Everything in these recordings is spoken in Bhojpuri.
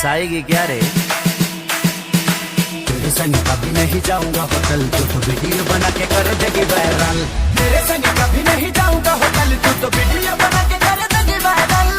फंसाएगी क्या रे? तेरे संग कभी नहीं जाऊंगा होटल, तू तो वीडियो बना के कर देगी वायरल। तेरे संग कभी नहीं जाऊंगा होटल, तू तो वीडियो बना के कर देगी वायरल।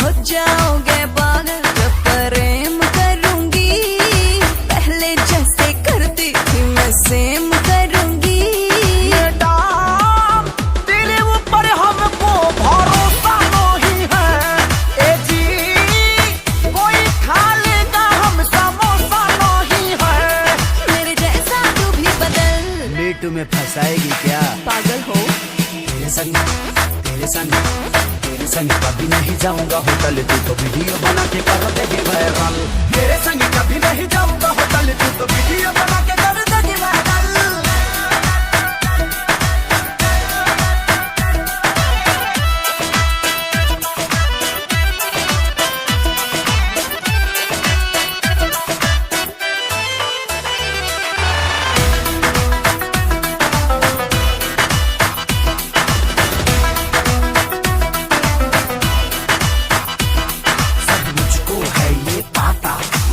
हो जाओगे पागल जब प्रेम करूंगी, पहले जैसे करती थी मैं सेम करूंगी। मैडम तेरे ऊपर हमको भरोसा नहीं है, ए जी कोई खा लेगा हम समोसा नहीं है। मेरे जैसा तू भी बदल, मीटू में फंसाएगी क्या? पागल हो। तेरे संग कभी नहीं जाऊंगा होटल, तू तो वीडियो बना के कर देगी वायरल। तेरे संग कभी नहीं जाऊंगा होटल, तू तो वीडियो बना के कर देगी वायरल।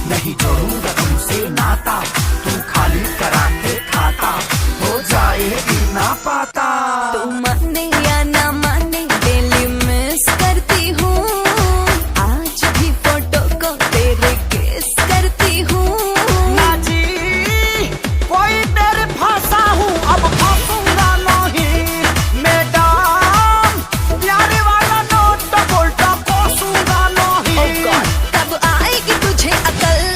नहीं जोड़ूंगा तुमसे नाता, तू खाली करा के खाता हो जाएगी ना पाता। तू माने या ना माने डेली मिस करती हूँ, आज भी फोटो को तेरे किस करती हूँ। ना जी कोई तेरे फंसा हूँ, अब फंसूंगा नहीं। मैडम प्यारे वाला नोट बोलता पोसूंगा नहीं। Oh God, कब आएगी तुझे अकल?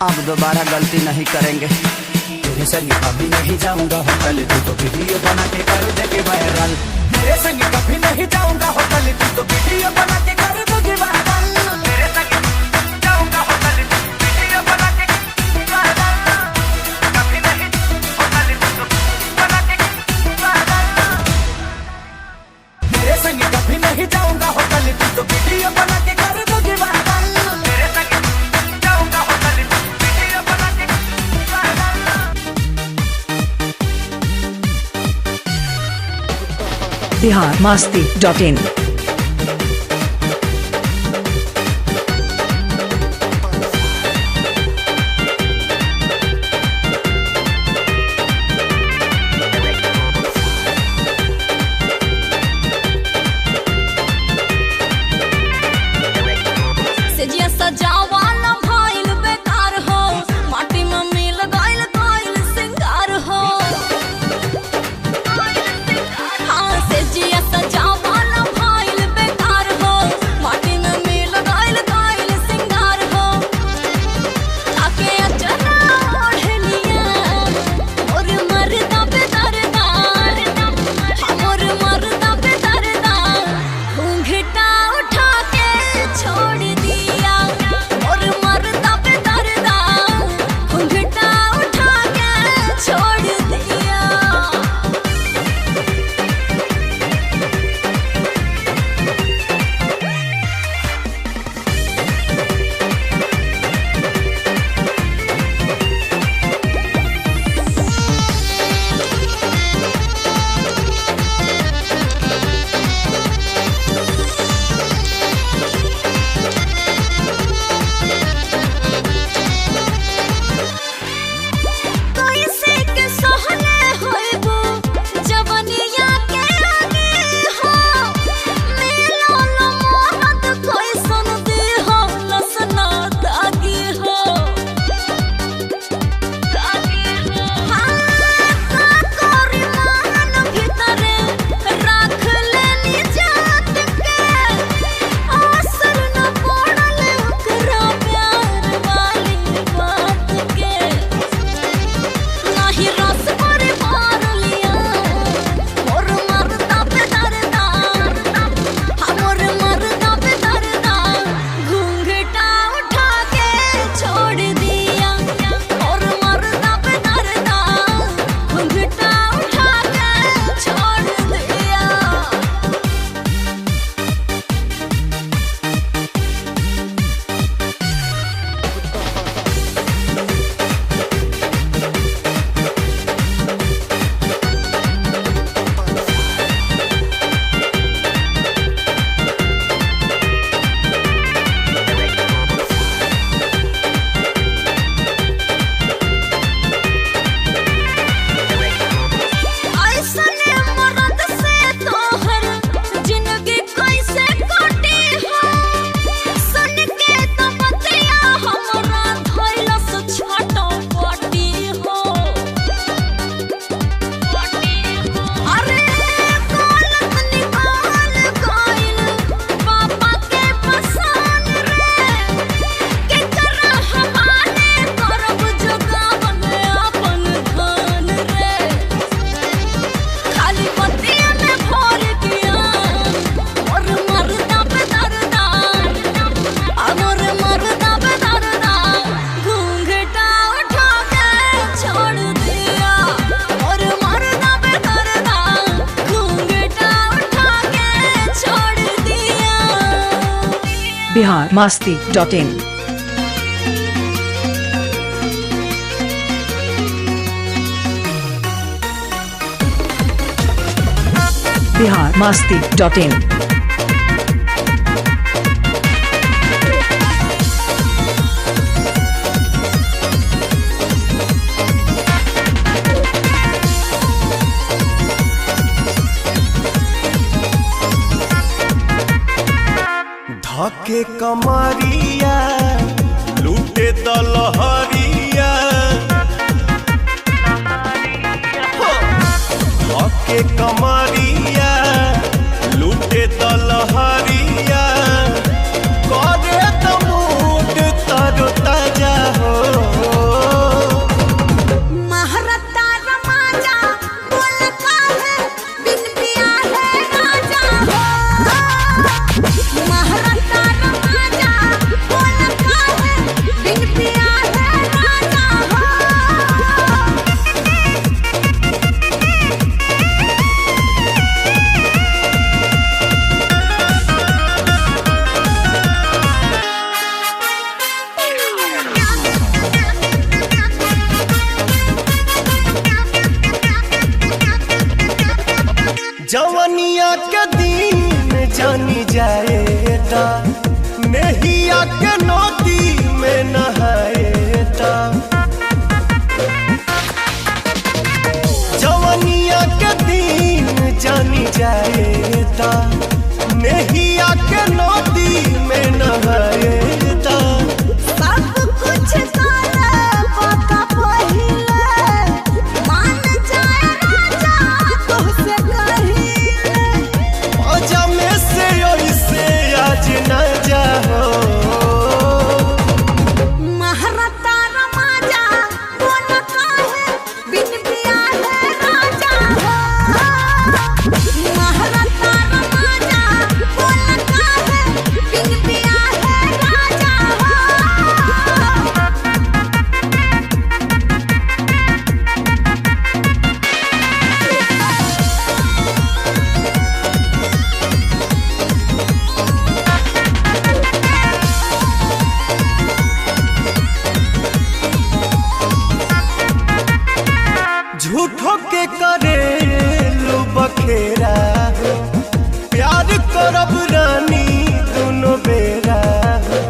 अब दोबारा गलती नहीं करेंगे। तेरे संग कभी नहीं जाऊंगा होटल, तू तो वीडियो बना के कर देगी वायरल। तेरे संग कभी नहीं जाऊंगा होटल, तू तो वीडियो बना के कर देगी वायरल। तेरे संग जाऊंगा होटल, वीडियो बना के वायरल। कभी नहीं होटल, तू तो बना के वायरल। तेरे संग कभी नहीं जाऊंगा होटल, तू तो वीडियो बना के कर देगी वायरल। तेरे संग जाऊंगा होटल, वीडियो बना के वायरल। biharmasti.in। सजिया सजावाला भाइल बेकार हो, माटी में मिल गइल गइल सिंगार हो। हाँ सजिया सजावाला भाइल biharmasti.in biharmasti.in धके कमरिया लूटे दलहरिया धके कमरिया लूटे दलहरिया करे तमूड तरो ताजा हो महारता रमाजा बोल काहे बिन पिया है राजा हो महारता रमाजा बोल काहे बिन पिया है राजा हो जवनिया के दिन जानी जाएता नेहिया के नदी में नहाएता जवनिया के दिन जानी जाएता नेहिया के नदी में नहाएता सब कुछ सारा पता पहिले मान जाए राजा तुझसे कहिले मजा में से ऐसे आज न जाओ महारता रमाजा बोल काहे बिन पिया है राजा हो महारता रमाजा बोल काहे बिन पिया है राजा हो झूठो के करे लो बखेरा हो प्यार करब रानी दोनों बेरा हो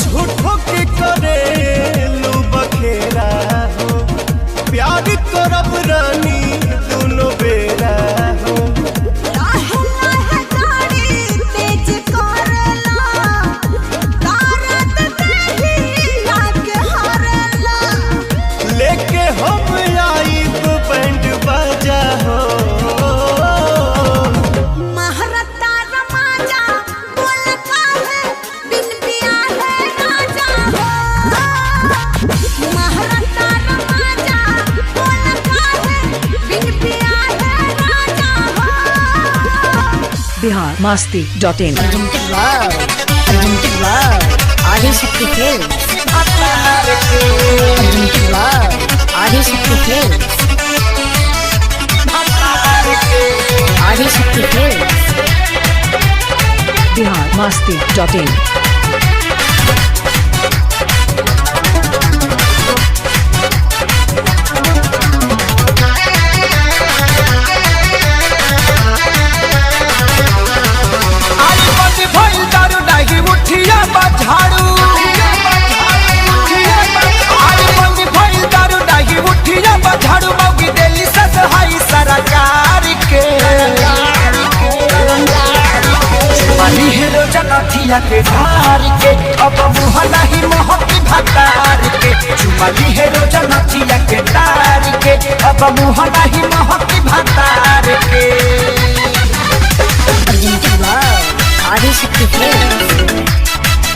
झूठो के करे लो बखेरा हो प्यार करब रानी दोनों बेरा हो लाहे लाहे गाड़ी तेज करेला तारत देही लागे हरेला लेके हम आइब बैंड बाजा हो महारता रमाजा बोल काहे बिन पिया है राजा हो महारता रमाजा बोल काहे बिन पिया है राजा हो biharmasti.in Adishakti films Adishakti films Adishakti films biharmasti.in आई बंद भइल दारू नाही उठिया बझाड़ू आई बंद भइल दारू नाही उठिया बझाड़ू मौगी देली ससहाई सरकार के पानी हेरो जनथिया के धार के अब मुह नहीं महकी भतार के चुमाली हेरो जनथिया के तार के अब मुह नहीं महकी भतार के आदिशक्ति फिल्म्स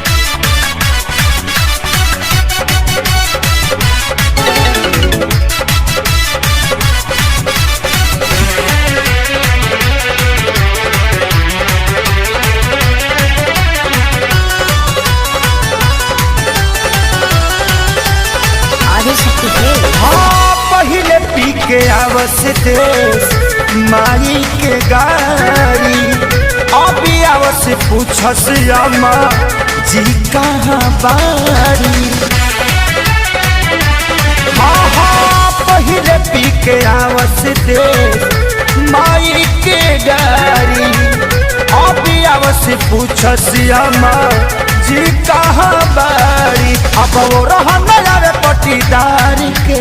पहले पी के आवस देश माई के गाड़ी अभी आवस पूछस अम्मा जी कहाँ बारी। पहिले पी के आवस दे माई के गाड़ी अभी आवस पूछस अम्मा जी कहाँ बारी। अब वो रहन लावे पटीदार के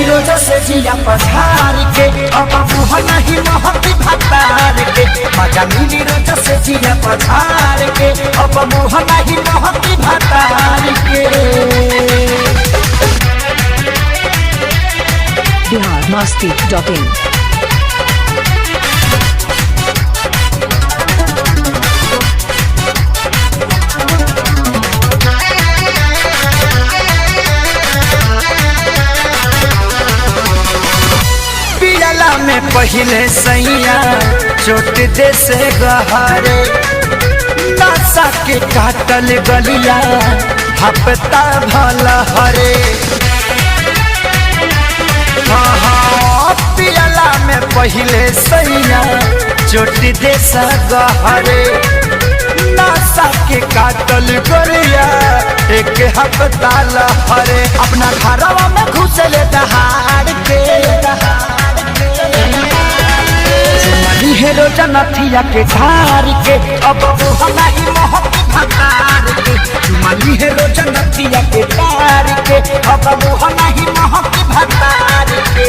रोज से जिया पछार के अब मुँह नहीं महती भतार के मजा मिली रोज से जिया पछार के अब मुँह नहीं महती भतार के। biharmasti.in पियला में पहले सैया चोट दे से गहरे नशा के काटल गलिया हफ्ता भला हरे। हाँ पियला में पहले सैया चोट दे से गहरे नशा के काटल गलिया एक हफ्ता लहरे। अपना घरवा में घुसले दहाड़ के हेरो जनथिया के धार के अब मुँह नहीं महती भतार के चुमली हेरो जनथिया के धार के अब मुँह नहीं महती भतार के।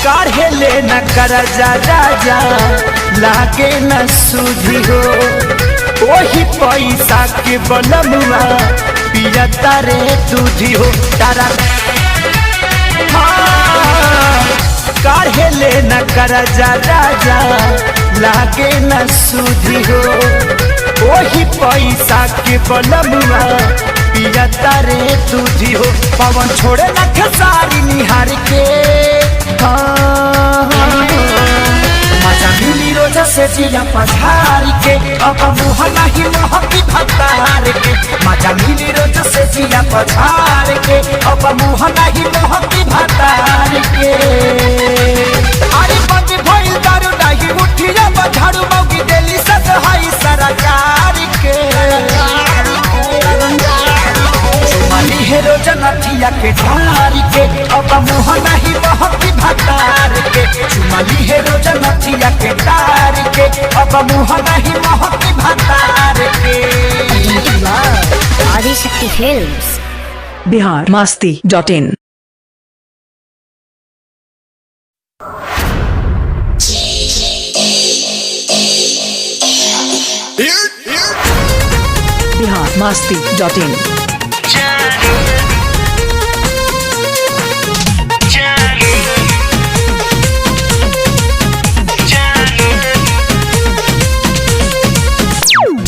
काढ़े ले न कर जा राजा लागे न सूझी हो वही पैसा के बलमुआ पिया तारे दूधी हो तारा। काढ़े ले न कर जा राजा लागे न सूझी हो वही पैसा के बलमुआ पिया तारे दूधी हो। पवन छोड़े न खेसारी निहार के मजा मिली रोज से जिया पछार के अब मुँह नहीं महती भतार के मजा मिली रोज से जिया पछार के अब मुँह नहीं महती भतार के। अरे बंद भइल दारू नहीं उठिया बझाड़ू मौगी देली सद हाई सरकार के चुमली हेरो जनथिया के धार के अब मुँह नहीं महती भतार के चुमली हेरो जनथिया के धार के अब मुँह नहीं महती भतार के। आदिशक्ति फिल्म्स biharmasti.in biharmasti.in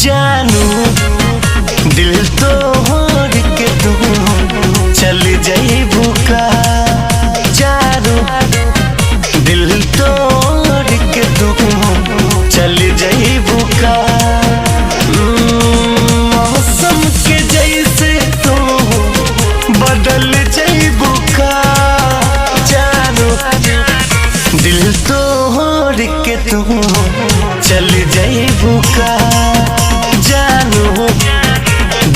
जानू दिल तोड़ के तू चल जाइबू का जानू दिल तोड़ के तू चल जाइबू का मौसम के जैसे तू बदल जाइबू का जानू दिल तोड़ के तू चल जाइबू का जानू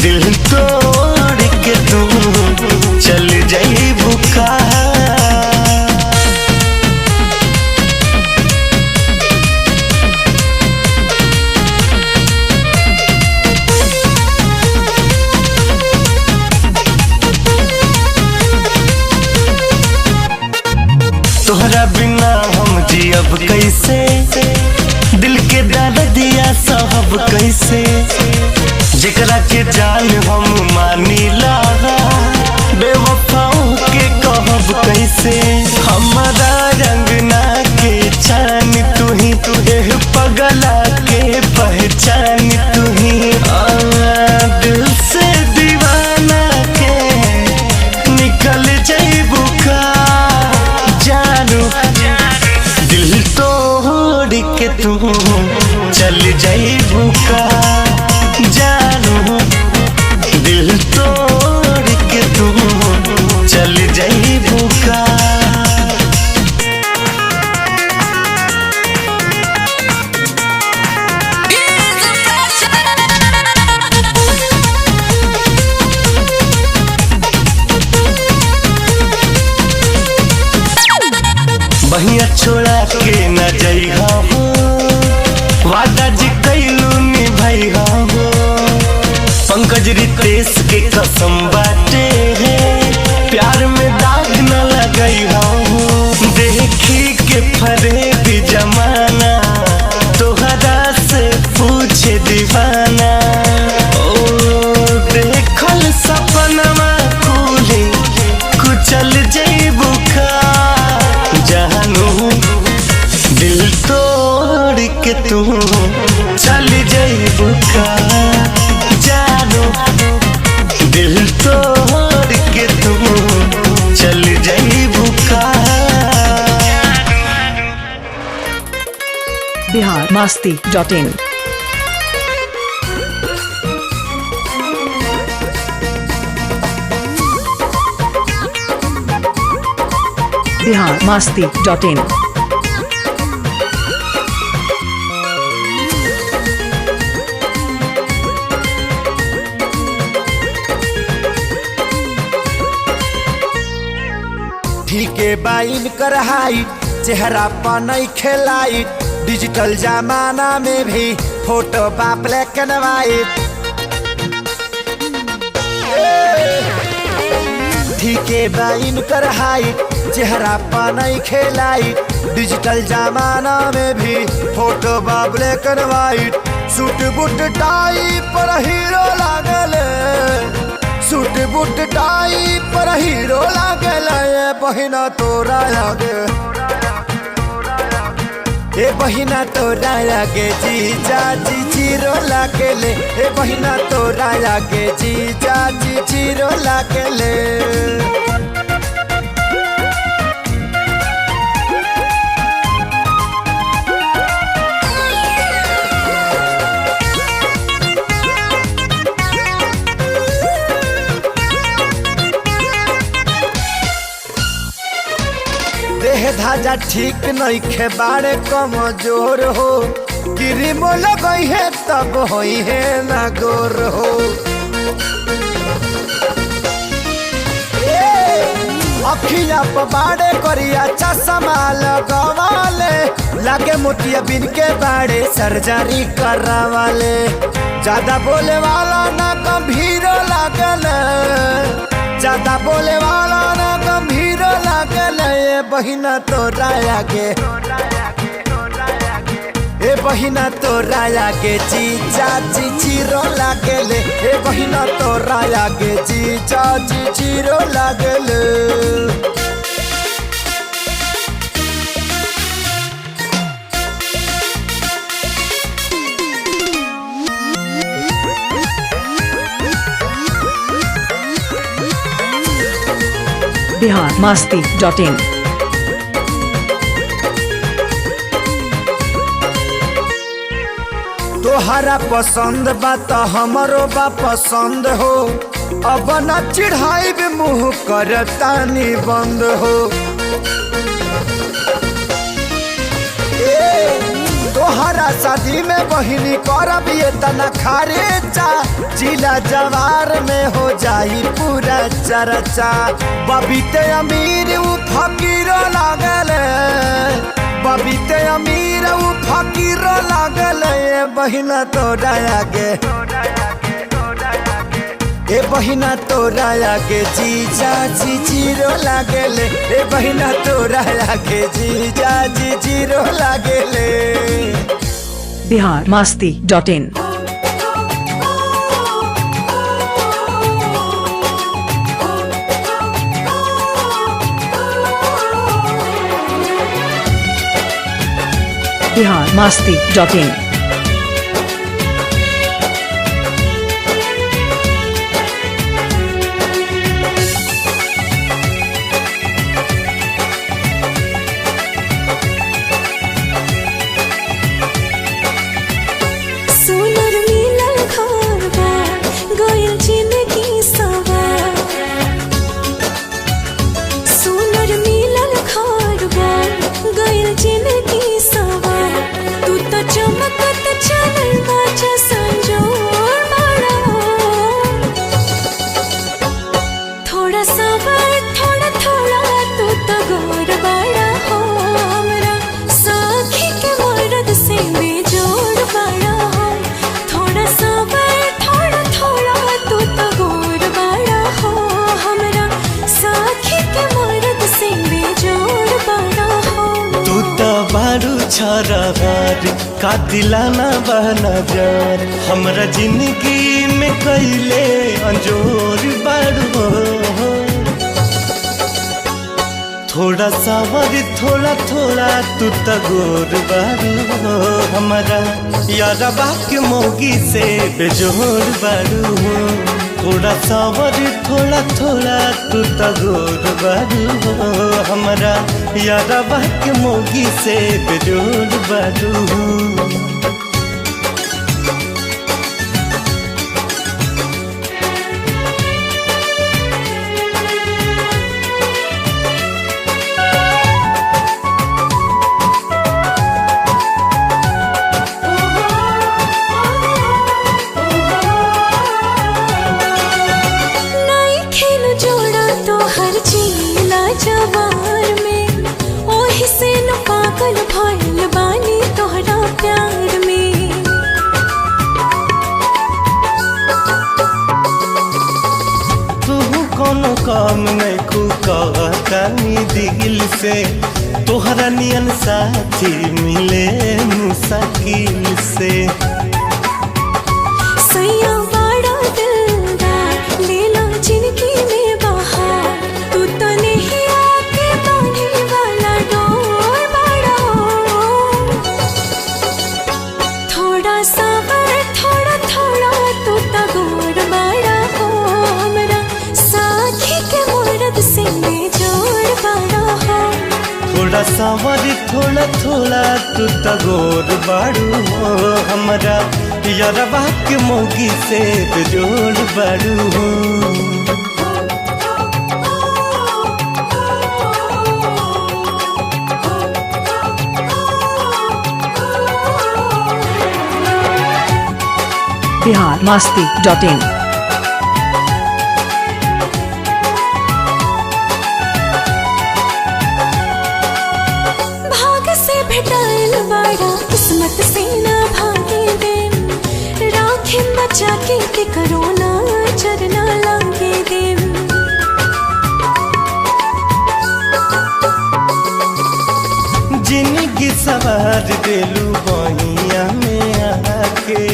दिल तोड़ के तू चल जाइबू का। तोहरा बिना हम जियब कैसे दिल के दर्दिया साहब कैसे जेकरा के जान हम मानी लागा बेवफाओं के कहब कैसे हमारा रंगना के चान तू ही बतिया छोड़ा के न जइहा हो, वादा जी कैलू निभइहा हो। पंकज रितेश के कसम बाटे है, प्यार में दाग न लगइहा हो। देखी के फरेब जमाना, तोहरा से पूछे दीवाना। ओ देखल सपनमा कुली कुचल जइबू का, जानू दिल तोड़ के तू चल जइबू का, जानू दिल तोड़ के तू चल जइबू का। biharmasti.in biharmasti.in ठीके बाइन कर हाइट, चेहरा पर नहीं खेलाई। डिजिटल जमाना में भी फोटो बा ब्लैक एंड व्हाइट। ठीके बाइन कर हाइट, चेहरा पर नहीं खेलाई। डिजिटल जमाना में भी फोटो बा black and white. Suit boot tie पर हीरो लागल, सूट बूट टाई पर हीरो लागल। बहिना तोरा लागे, ए बहिना तोरा लागे जीजा जी जीरो लागले। ए बहिना तोरा लागे जीजा जी जीरो लागले। देह धाजा ठीक नहीं खे बाड़े कमजोर हो। क्रीम लगई है तब होई है ना गोर हो। अखिया पर बाड़े करिया चश्मा लगवाले। लागे मोतिया बिन के बाड़े सर्जरी करवाले। ज्यादा बोले वाला ना गंभीर लागल, ज्यादा बोले वाला ना गंभीर लागल। ए बहिना तोरा आगे, ए बहिना तोरा आगे जीजा जी जीरो लागले। ए बहिना तोरा आगे जीजा जी जीरो लागले। biharmasti.in तोहरा पसंद बा तो हमरो बा पसंद हो। अब न चिढ़ाई मुँह करतानी बंद हो। तोहरा शादी में बहिनी करब ये तना खर्चा। जिला जवार में हो जाई पूरा चर्चा। बबीते अमीर उ फकीर लागल, बबीते अमीर उ फकीर लागल। ए बहिना तोरा आगे, ए बहिना तोरा आगे जीजा जी जीरो लागले। ए बहिना तोरा आगे जीजा जी जीरो लागले। biharmasti.in biharmasti.in सोनर मिलल घरबा गइल जिंदगी सवार। सोनर मिलल घरबा गइल जिंदगी सवार। तू तो चमक छरहार का दिलाना बहना जार हमरा जिंदगी में कैले अंजोर बाड़ू थोड़ा सावर थोड़ा थोड़ा तू तगोर बारू हमारा यारबा के मोगी से बेजोर बारू थोड़ा सावर थोड़ा थोड़ा तू तगोर बारू हमारा यारबा के मोगी से बेजोर बारू जवार में ओही से न पागल भइल बानी तोहरा प्यार में तू कोनो काम नहीं कहतानी दिल से तोहरा नियन साथी मिले मुश्किल से सैया बड़ा दिलदार ले लो जिंदगी में बहार तू तो नहीं आके बांधे वाला डोर बड़ा थोड़ा सावर थोड़ा थोड़ा तू तगोर बड़ा हो हमरा साथी के मर्द से जोड़ बड़ा हो थोड़ा सावर थोड़ा थोड़ा तू तगोर बाड़ू हो हमरा यारबा के मोगी से बेजोड़ बाड़ू हो biharmasti.in भाग से भेटाइल बड़ा किस्मत से ना भागे दे राखे बचा के करोना चरना लागे दे जिंदगी सवार देलू बहिया में आके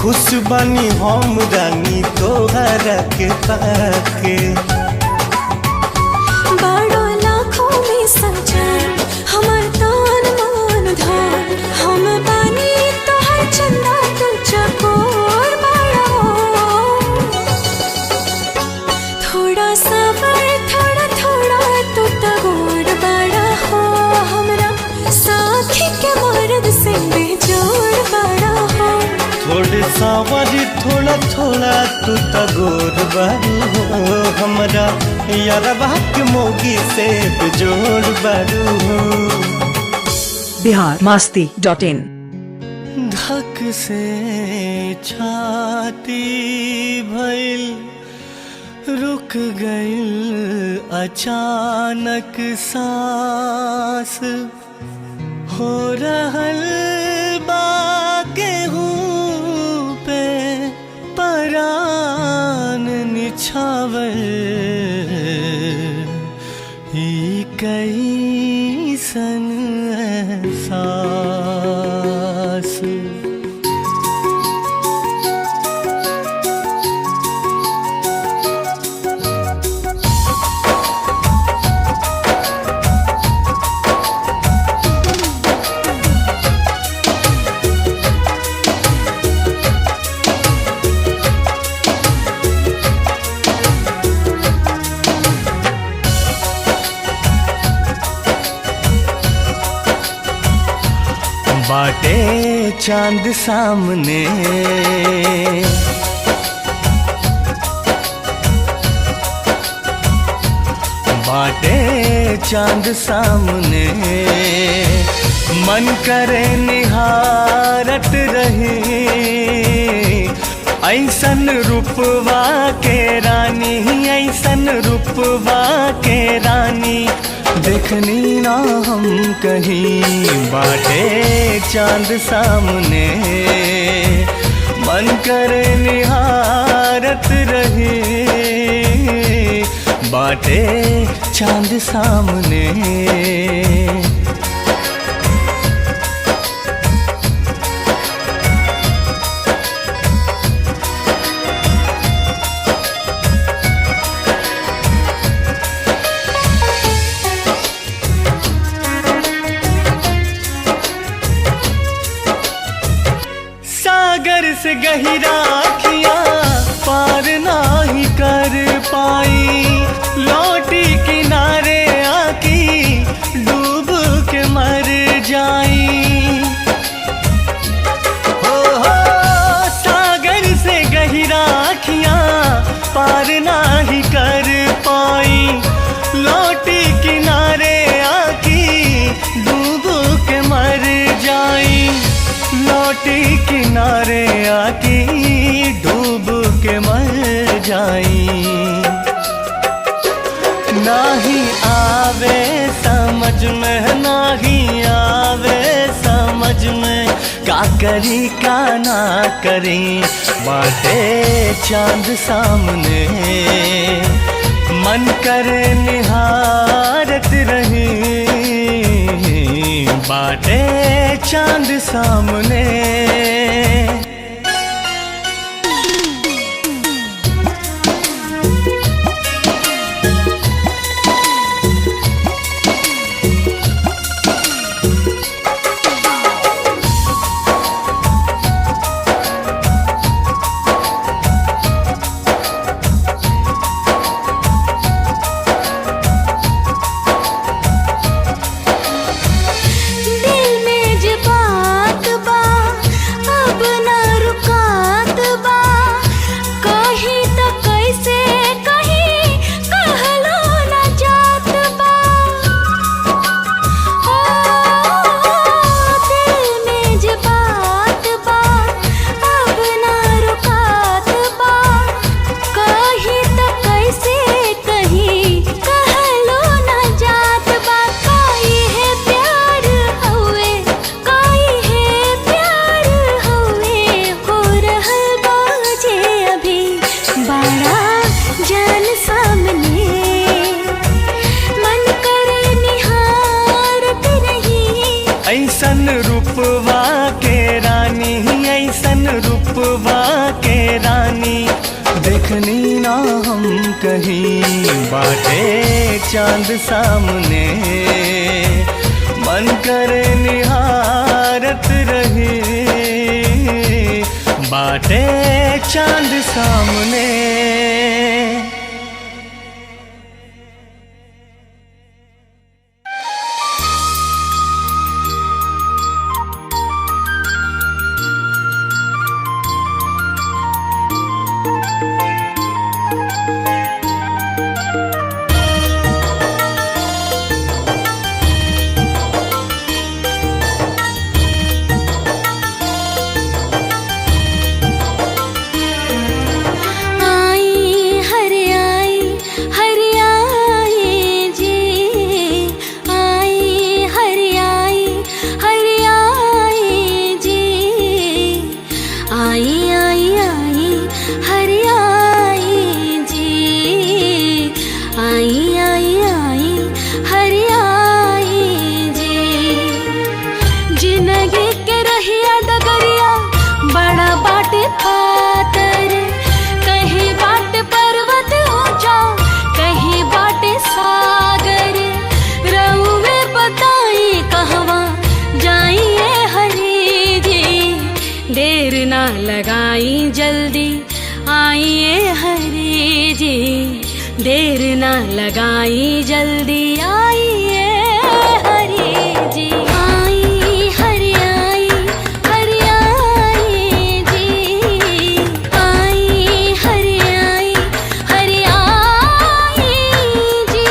खुश बनी हम रानी तोहरा के पाके बड़ा लाखों में सजान हमार तान मान धान हम बानी तो हर चंदा तू चकोर बड़ा थोड़ा सावर थोड़ा थोड़ा तू तगोर बड़ा हो हमरा साथी के मर्द से बेजोड़ बड़ा हो थोड़े सावर थोड़ा थोड़ा तू तगोर बारू हो हमरा यारबा के मोगी से बेजोड़ बारू हो biharmasti.in धक से छाती भइल रुक गइल अचानक सांस हो रहल बा गेहूं पे परान निछावर ई कैसन एहसास बाटे चांद सामने बाटे चांद सामने मन करे निहारत रहे ऐसन रूपवा के रानी ऐसन रूपवा के रानी देखनी ना हम कहीं बाटे चांद सामने मन करे निहारत रहे बाटे चांद सामने गहिरा अखियां पार नाही कर पाई, लौटी किनारे आकी डूब के मर जाई। हो सागर से गहिरा अखियां पार नाही कर पाई, लौटी किनारे आकी डूब के मर जाई, लौटी किनारे आकी डूब के मर जाई। नाही आवे समझ में, नाही आवे समझ में, का करी का ना करी, बाटे चांद सामने, मन करे निहारत रही, बाटे चांद सामने। ऐसन रूपवा के रानी, ऐसन रूपवा के रानी, देखनी ना हम कहीं, बाटे चांद सामने, मन करे निहारत रही, बाटे चांद सामने। लगाई जल्दी आइए हरी जी, देर ना लगाई जल्दी आइए हरी जी। आई हरी आई, हरी आई जी, आई हरी आई, हरी आई जी।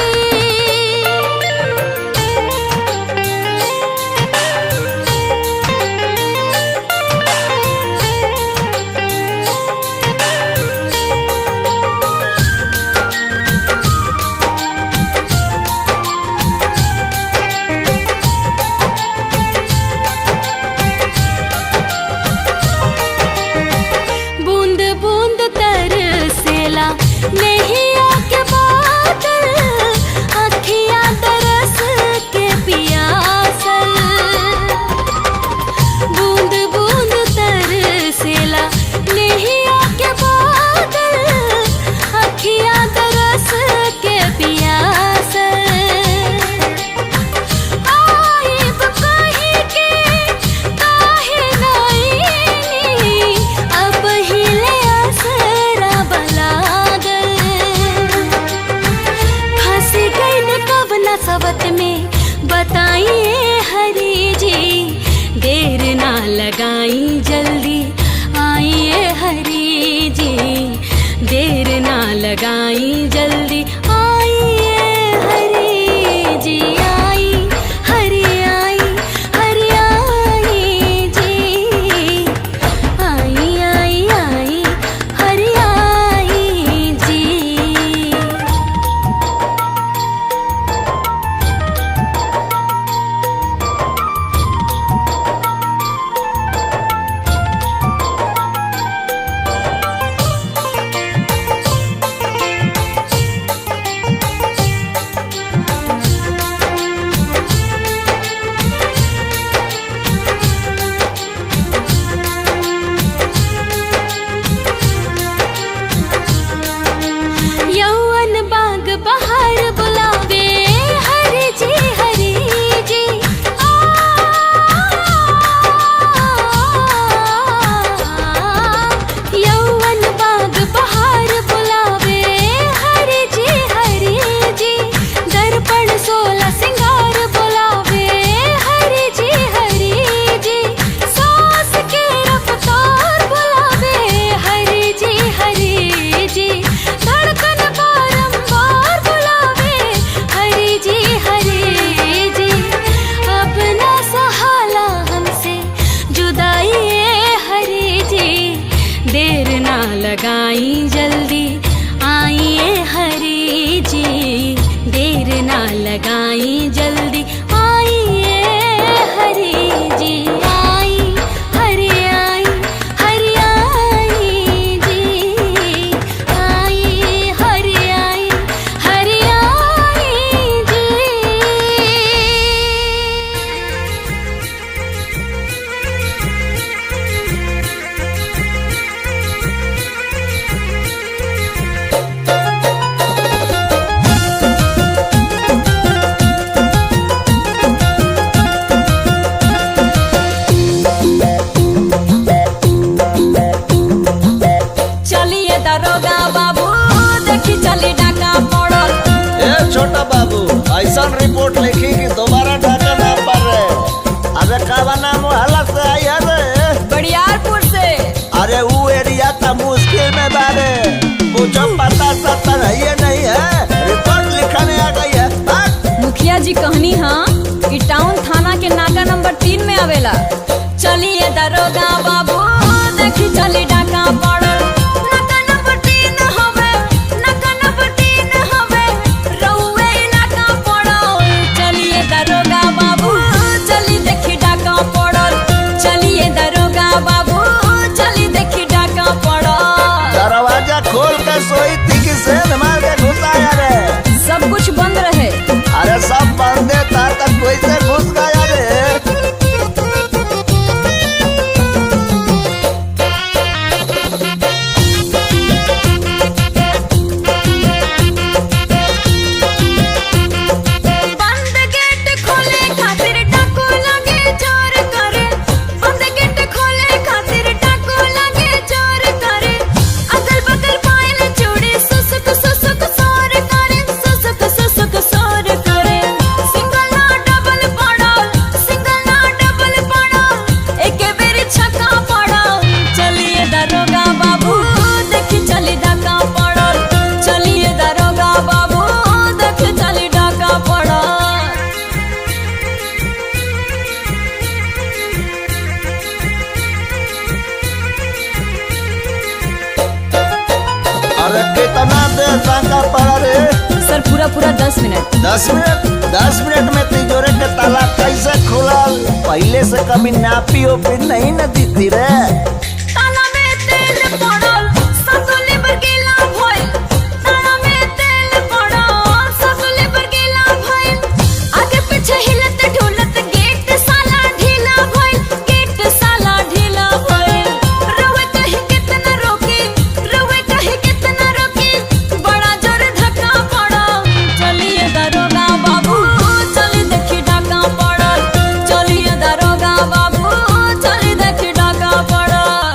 आवत में बताइए हरी जी, देर ना लगाई जल्दी आइए हरी जी, देर ना लगाई जल्दी आइए हरी जी, आई हरी आई हरी आई जी, आई आई आई हरी आई जी। यौवन बाग बहार बुलावे हरी जी हरी जी, यौवन बाग बहार बुलावे हरी जी, दर्पण 16 सिंगार बुलावे हरी जी, सांस के रफ्तार बुलावे हरी जी, धड़कन बारंबार बुलावे हरी जी, अब ना सहाला हमसे जुदाई हरी जी, देर ना लगाई जल्दी आइए हरी जी, देर ना लगाई जल्दी आइए हरी जी, आई हरी आई हरी आई जी, आई हरी आई हरी आई जी। चलिए दरोगा बाबू देखी चली डाका पड़ल। ए छोटा बाबू ऐसा रिपोर्ट लिखी कि दोबारा ढाका ना पड़ रहे। अबे का नाम हला से आई है रे? बड़ियारपुर से। अरे वो एरिया तो मुश्किल में बारे, मुझे पता सत्तर है ये नहीं है, रिपोर्ट लिखने आ गई है। मुखिया जी कहनी हाँ कि टाउन थाना के नाका नंबर 3 में आवेला। चलिए दरोगा बाबू देखी चली डाका पड़ल, नाका नंबर 3 हवे, नाका नंबर 3 हवे, रउए नाका पड़ल। चलिए दरोगा बाबू चली देखी डाका पड़ल, चलिए दरोगा बाबू चली देखी डाका पड़ल। दरवाजा खोल के सोई थी कि सेंध मार के घुसाया रे? सब कुछ बंद रहे। अरे सब बंदे था तब कोई से घुस गया रे? बंद गेट खोले खातिर डाकू लगे चोर करे, बंद गेट खोले खातिर डाकू लगे चोर करे, अगल बगल पायल चूड़ी सुसुक सुसुक सोर करे, सुसुक सुसुक सोर करे। सिंगल ना डबल पड़ल, सिंगल ना डबल पड़ल, एके बेरी छक्का पड़ल। चलिए दरोगा बाबू देखी चली डाका पड़ल, चलिए दरोगा बाबू देखी चली डाका पड़ल। अरे कितना देर टाका पड़ा रे? सर पूरा 10 मिनट। 10 मिनट? 10 मिनट में तिजोरे के ताला कैसे खुलल? पहले से कभी नापी ओपी नहीं न दी थी रे? ताला में तेल पड़ल, ससुली पर गीला भइल, ताला में तेल पड़ल, ससुली पर गीला भइल, आगे पीछे हिलत ढुलत गेट साला ढीला भइल, गेट साला ढीला भइल। रउए कहीं कितना रोकी, रउए कहीं कितना रोकी, बड़ा जोर धक्का पड़ल। चलिए दरोगा बाबू चली देखी डाका पड़ल, चलिए दरोगा बाबू चली देखी डाका पड़ल।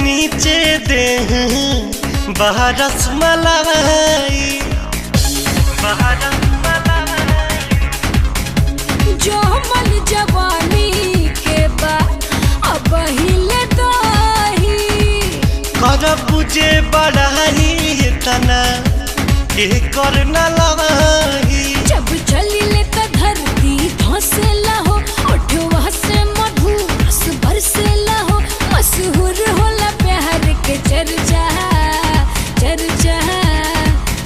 नीचे दे बरस मलाई जो मन जवानी के बाद अब हिले दही करब बुझे बढ़ाई तना के कर न लवाही जब चली ले त धरती धंसेला हो ओठवा से मधु रस बरसेला हो मशहूर होला प्यार के चर्चा चर्चा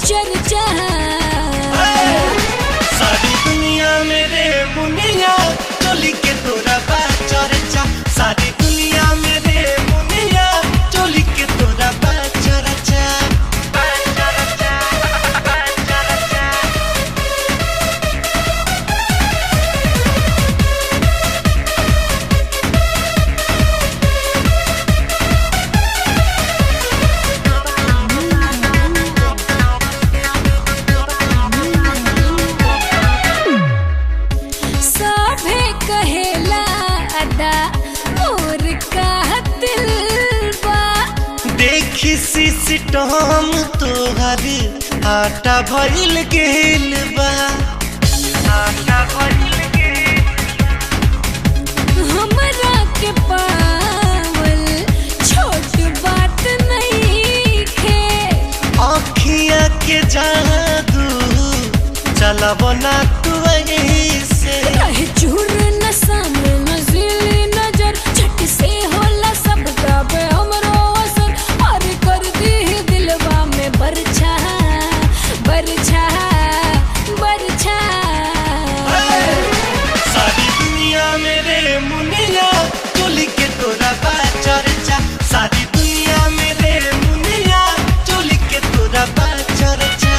चर्चा सारी दुनिया मेरे मुनिया चोली के तोरा बा चर्चा सारी दुनिया मेरे मुनिया चोली के तोरा बा चर्चा सभे कहेला अदा मोर का दिल बा देखी सिस्टम तोहर आटा भइल गेल बा हमरा के पावल छोट बात नहीं खे आँखिया के जादू चलब ना तू ऐसे रहे चूर न सामने नजीली नजर झट से होला सब गावे हमरो असर और कर दी दिलवा में बरछा बरछा बरछा सारी दुनिया मेरे मुनिया चोली के तोरा बा चर्चा सारी दुनिया मेरे मुनिया चोली के तोरा बा चर्चा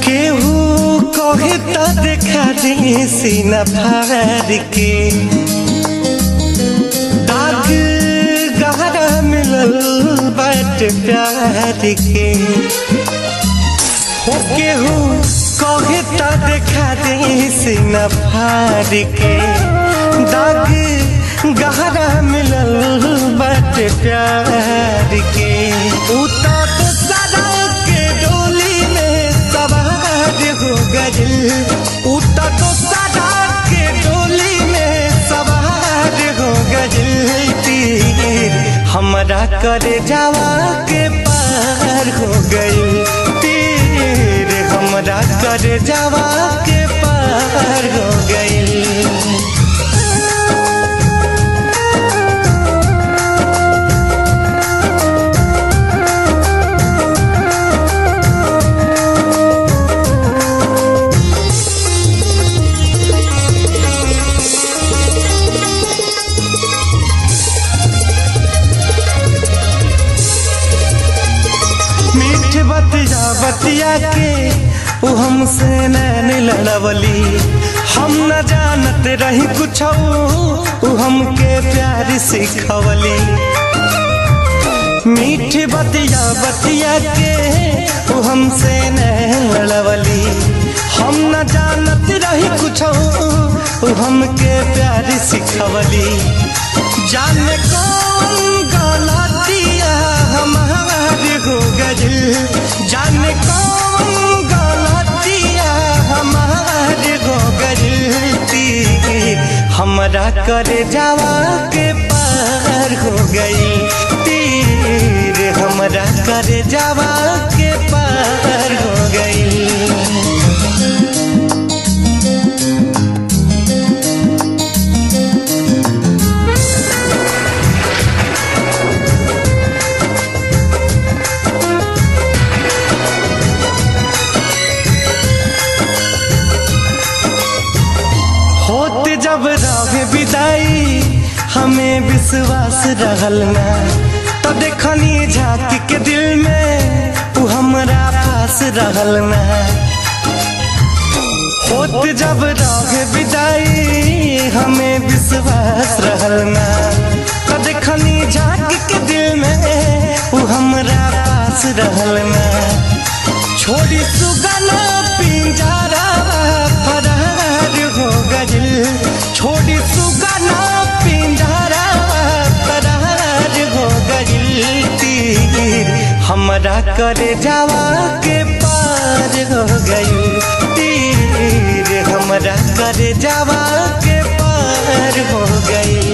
केहू कहे तो देखा दे सीना फाड़ के दाग गहरा मिलल बाट प्यार के हो केहू कहे तो देखा दे सीना फाड़ के दाग गहरा मिलल बाट प्यार के उता तो सदा के डोली में सवार हो गइल उता तो सदा के डोली में सवार हो गइल तीर हमरा करे जावा के पार हो गइल तीर हमरा करे जावा के पार हो गइल मीठ बतिया बतिया के वो हमसे नैन लड़वली हम न जानत रही कुछ वो हमके प्यार सिखवली मीठ बतिया बतिया के वो हमसे नैन लड़वली हम न जानत रही कुछ वो हमके प्यार सिखवली जाने कौन गलतिया हमारे हो गइल जाने कौन गलतिया हमारे हो गइल तीर हमरा करे जावा के पार हो गइल तीर हमरा करे जावा के पार हो गइल होते जब रहे विदाई हमें विश्वास रहल ना तो देखनी झांक के दिल में तू हमरा पास रहल ना होते जब रहे विदाई हमें विश्वास रहल ना तो देखनी झांक के दिल में तू हमरा पास रहल ना छोड़ी सुगना पिंजरा फरार हो गइल, छोड़ी सुगना पिंजरा फरार हो गइल। तीर हमरा करे जावा के पार हो गइल, तीर हमरा करे जावा के पार हो गइल।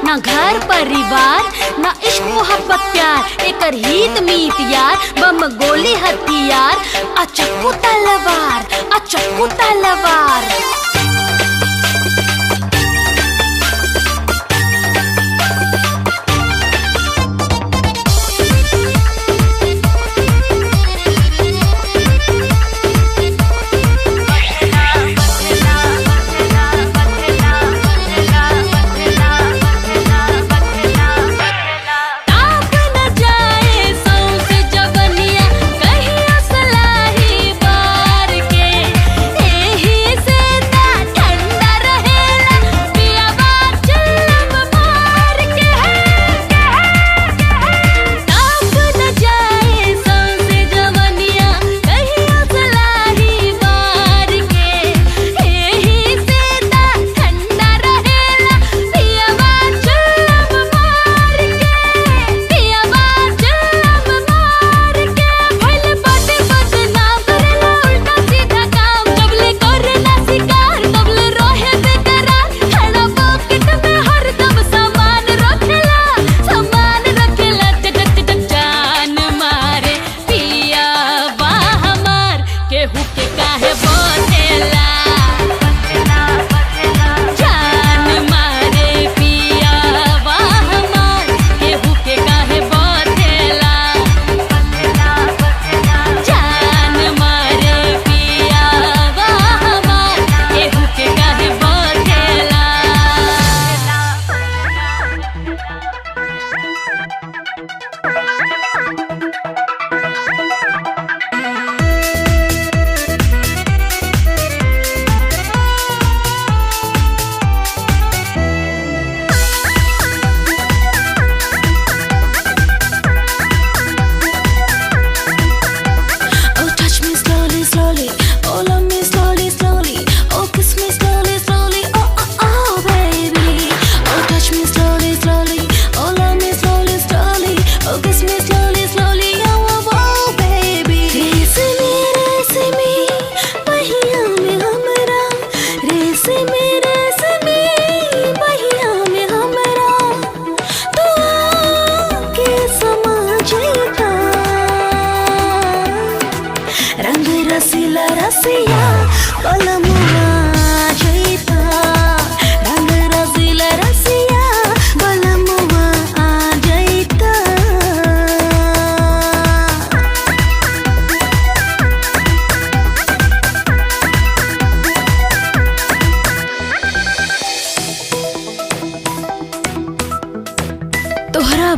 ना घर परिवार ना इश्क मोहब्बत प्यार, एकर हित मीत यार बम गोली हथियार, अचक्कू तलवार अचक्कू तलवार। ही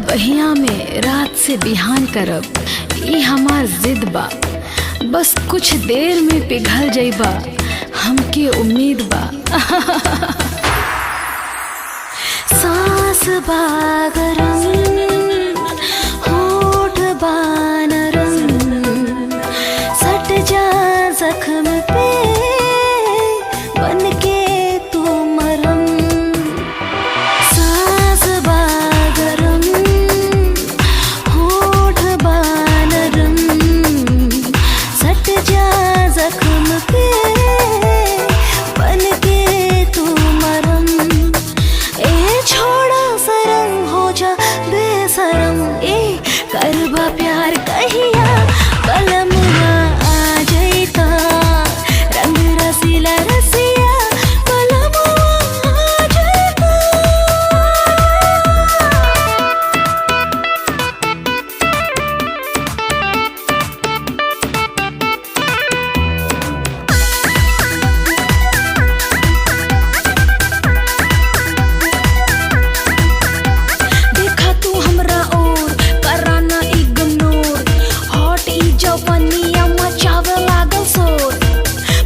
बहिया में रात से बिहान करब, ई हमार जिद बा। बस कुछ देर में पिघल जाइबा, हमके उम्मीद बा। सांस बा गरम, होठ बा नरम, सट जा जख्म पे बनके तू मरम। सांस बा गरम, होठ बा नरम, सट जा जख्म पे बनके तू मरम। ए छोड़ा सरम, हो जा बेसरम, ए करबा प्यार कहिया बलमुआ आ जैता। रंग रसीला रसिया बलमुआ आ जैता। देखा तू हमरा और कराना इग्नोर, हॉट ई जवनिया मचावे लागल शोर।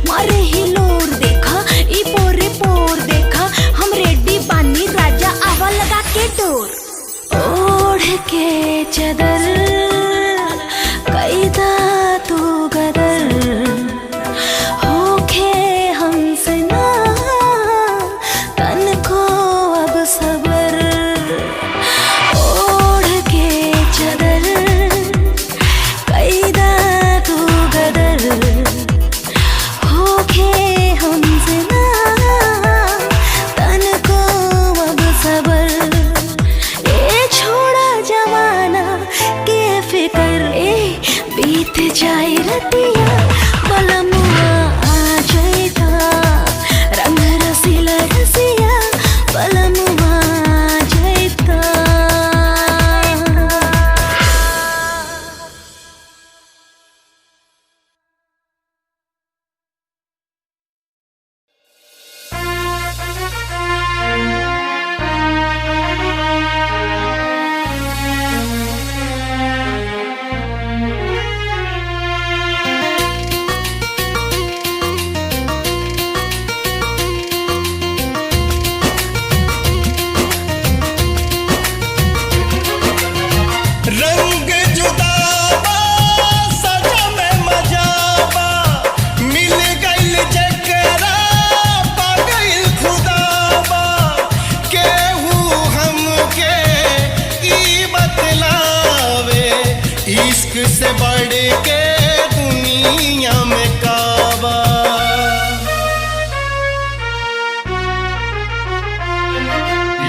मारे हिलोर देखा ई पोरे पोर, देखा हम रेडी बानी राजा आवा लगा के डोर। ओढ़ के चदर कैदा तू गदर, होखे हमसे ना तन को अब सबर। ओढ़ के चदर कैदा तू गदर, होखे हमसे ना तन को अब सबर। ए छोड़ा जमाना के फिकर, ए बीत जाए रतिया बलमुआ आ जैता। रंग रसीला रसिया बलमुआ आ जैता। रंग जुदाबा सजा में मजाबा, मिल गइल जकरा पा गइल खुदाबा। केहू हमके ई बतलावे, इश्क से बढ़ के दुनिया में काबा।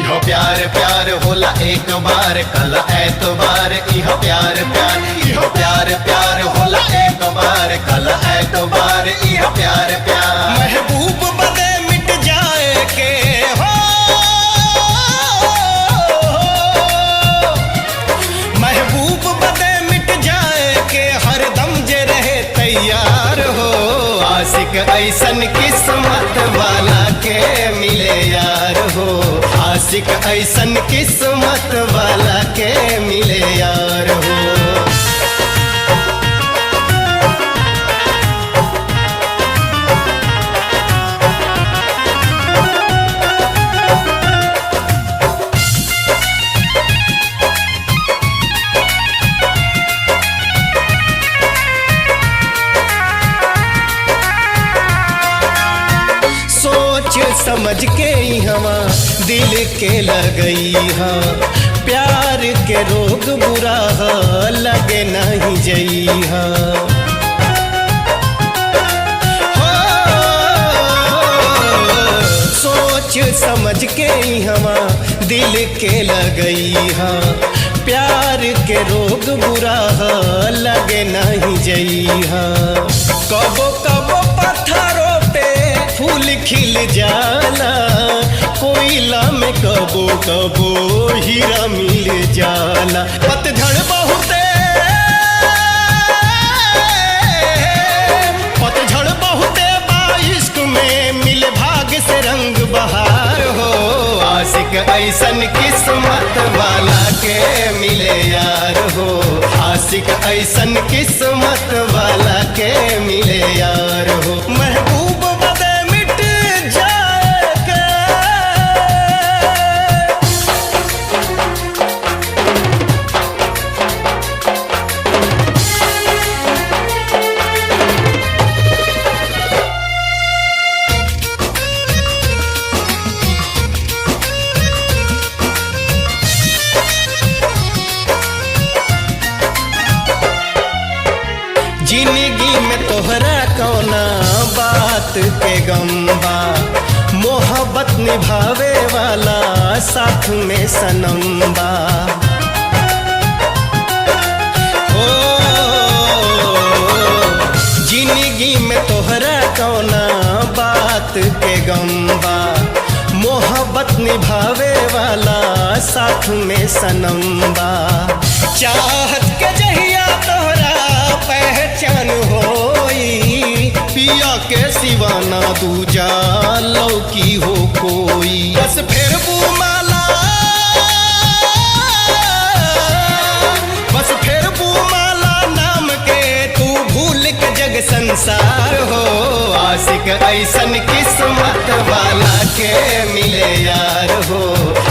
इहो प्यार प्यार होला एक बार कल एतबार। इहो प्यार प्यार, इहो प्यार प्यार होला एक बार कल एतबार। इहो प्यार प्यार महबूब बदे मिट जाए के हो, महबूब बदे मिट जाए के हरदम जे रहे तैयार हो। आशिक ऐसन किस्मत वाला के मिले यार हो, आशिक ऐसन किस्मत वाला के मिले यार हो। सोच समझ के ही हवा दिल के लगई हा, प्यार के रोग बुरा हा लगे नहीं जई हा। सोच समझ के ही हवा दिल के लगई हा, प्यार के रोग बुरा हा लगे नहीं जई हा। कबो कबो पत्थरों पे फूल खिल जाला, कोयला में कबो कबो हीरा मिल जाला। पतझड़ बहुते इश्क में मिले भाग्य से रंग बहार हो। आशिक ऐसन किस्मत वाला के मिले यार हो, आशिक ऐसन किस्मत वाला के मिले यार हो। महबूब बदे मिट जाएगा, जिंदगी में तोहरा कौना बात के गम्बा, मोहब्बत निभावे वाला साथ में सनम्बा। ओ जिंदगी में तोहरा कौना बात के गम्बा, मोहब्बत निभावे वाला साथ में सनम्बा। चाहत के जहिया तोहरा पहचान होई, पिया के सिवाना दूजा लौकी हो कोई। बस फिर माला, बस फिर माला नाम के तू भूल के जग संसार हो, आशिक ऐसन किस्मत वाला के मिले यार हो,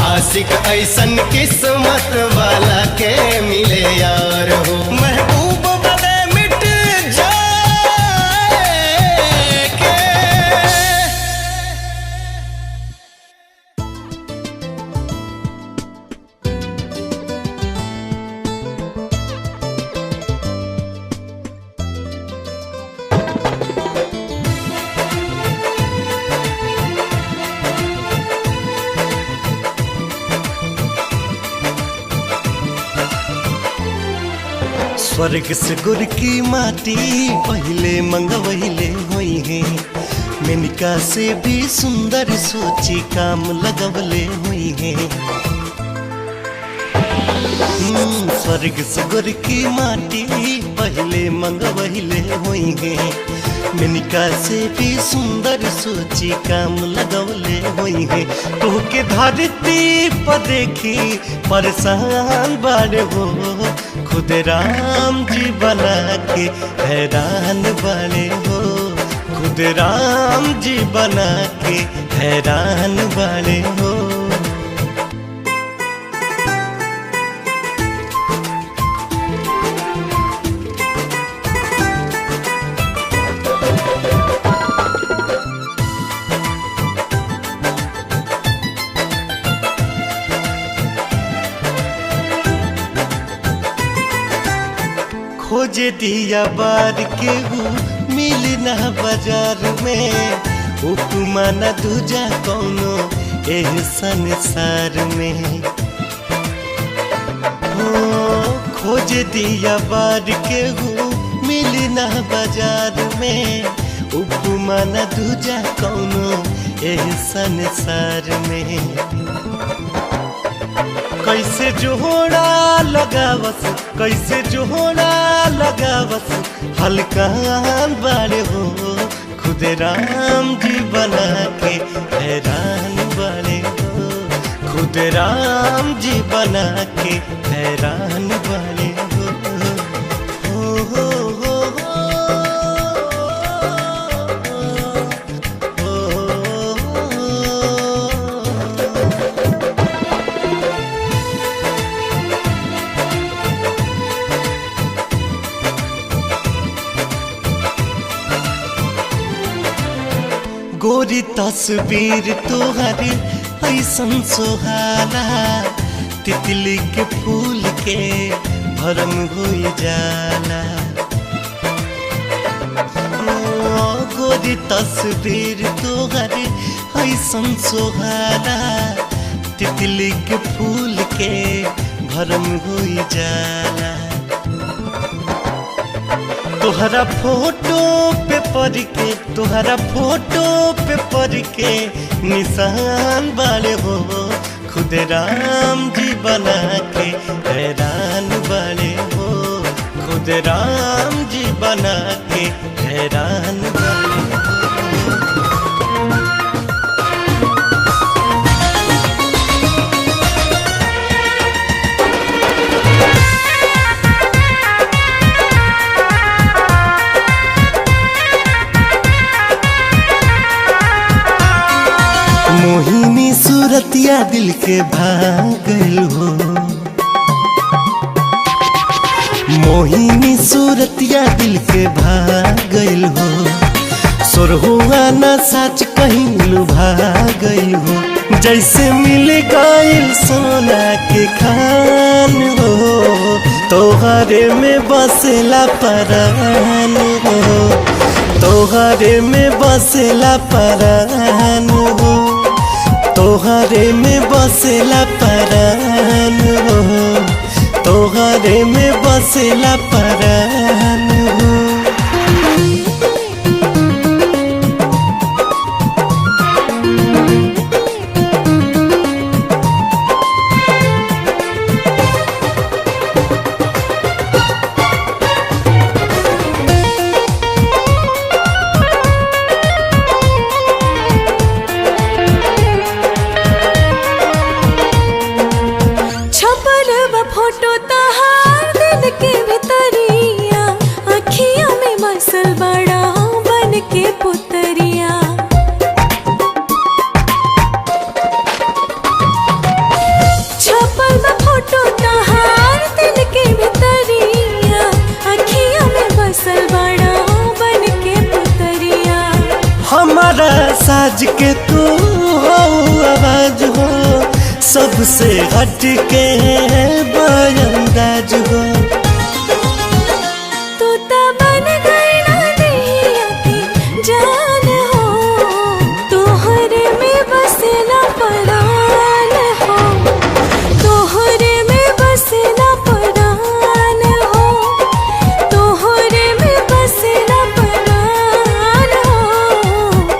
आशिक ऐसन किस्मत वाला के मिले यार हो। महबूब बदे मिट जाए के, स्वर्ग से गुर की माटी पहले मंगवैले हुई है, मेनिका से भी सुंदर सोची काम लगवले हुई है। स्वर्ग से गुर की माटी पहले मंगवैले हुई है, मेनिका से भी सुंदर सोची काम लगवले हुई है। तो के धरती पर देखी परेशान बाड़े हो, खुद राम जी बना के हैरान बने हो, खुद राम जी बना के हैरान बने हो। खोजे दिया बार के हूँ मिल ना बाजार में, उपमा न दूजा कौनो एह संसार में। खोजे दिया बार के हूँ मिल ना बाजार में, उपमा न दूजा कौनो एह संसार में। कैसे जोड़ा लगावस, कैसे जोड़ा लगावस, हल्का बाड़े हो, खुद राम जी बना के हैरान बाड़े हो, खुद राम जी बना के हैरान बाड़े हो। गोरी तस्वीर तोहर ऐसन सोहाला, तितली के फूल के भरम हो जाला। गोरी तस्वीर तोहर ऐसन सोहाला, तितली के फूल के भरम हो जाला। तोहरा फोटो पे पढ़ के, तोहरा फोटो पे पढ़ के निशान बाड़े हो, खुद राम जी बना के हैरान बाड़े हो, खुद राम जी बना के हैरान बाड़े हो। मोहिनी सूरतिया दिल के भागल हो, मोहिनी सूरतिया दिल के भागल हो, सोरहुआ ना सच कहीं लुभा गइल हो, जैसे मिल गइल सोना के खान हो, तोहरे में बसेला परान हो, तोहरे में बसेला परान हो, तोहरे में बसेला परान हो, तोहरे में बसेला परान हो। फोटो तहार दिल के भितरिया, अखिया में मसल बड़ा बन के पुतरिया। छपल बा फोटो तहार दिल के भितरिया, अखिया में बसल बड़ा बन के पुतरिया। हमारा साज के तू हो आवाज हो, सबसे हट के बयानदाज हो, तू तो बन गई ना दिया की जान हो, तोहरे में बसेला परान हो, तोहरे में बसेला परान हो, तोहरे में बसेला परान हो,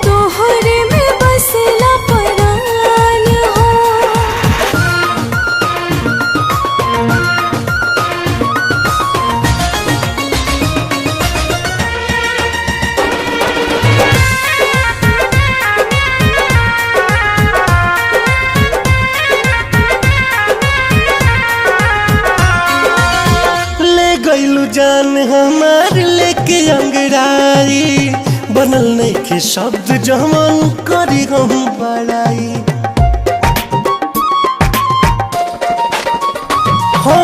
तोहरे में बसेला परान हो। गइलू जान हमार लेके अंगड़ाई, बनल नहीं के शब्द जमन करी हम बड़ाई। हो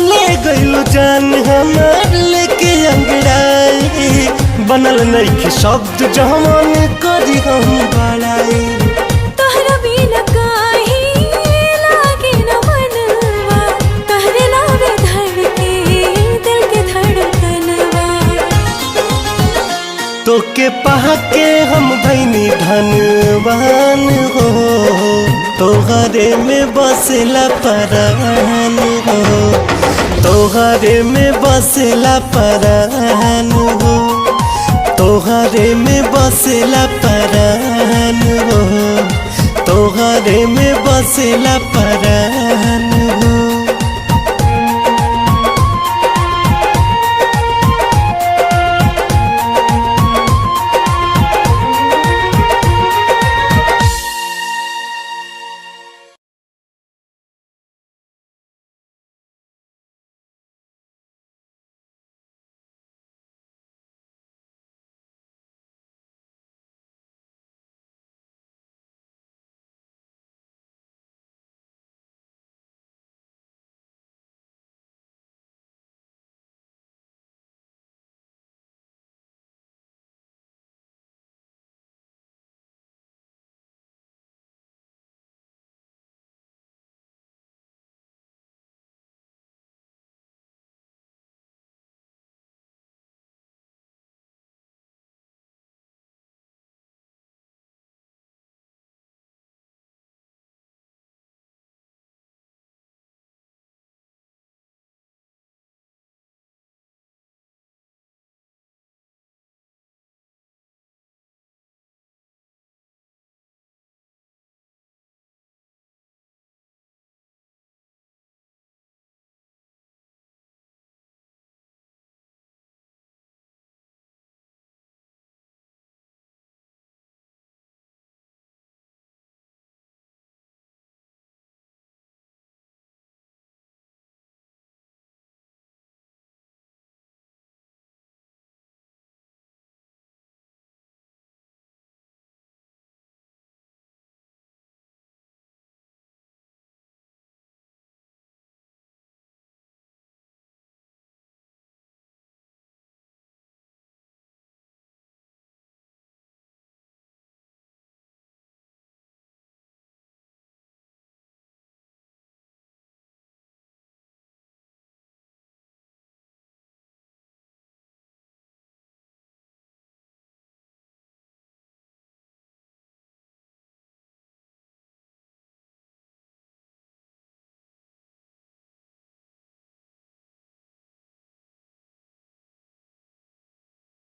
ले गइलू जान हमार लेके अंगड़ाई, बनल नहीं के शब्द जमन करी हम बड़ाई। तोहरा बिना काहे लागे न मनवा, तोहरे नावे धड़के दिल के धड़कनवा। तोके पहा के हम भैनी धनवान हो, तोहरे में बसेला परान हो, तोहरे में बसेला परान हो, तोहरे में बसेला परान हो, तोहरे में बसेला परान